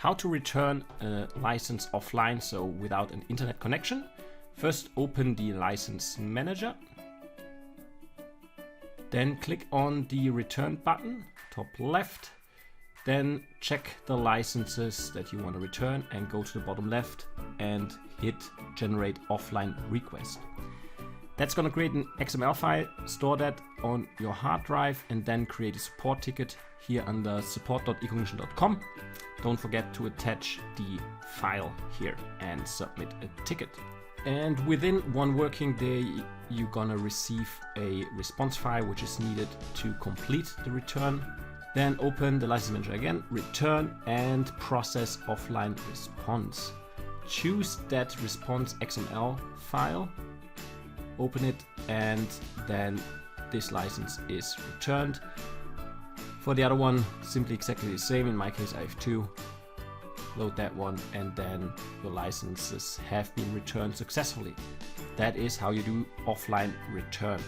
How to return a license offline, so without an internet connection. First, open the license manager. Then click on the return button, top left. Then check the licenses that you want to return and go to the bottom left and hit generate offline request. That's going to create an XML file, store that on your hard drive, and then create a support ticket here under support.ecognition.com. Don't forget to attach the file here and submit a ticket. And within one working day, you're gonna receive a response file which is needed to complete the return. Then open the license manager again, return, and process offline response. Choose that response XML file, open it, and then this license is returned. For the other one, simply exactly the same. In my case, I have two. Load that one, and then your licenses have been returned successfully. That is how you do offline return.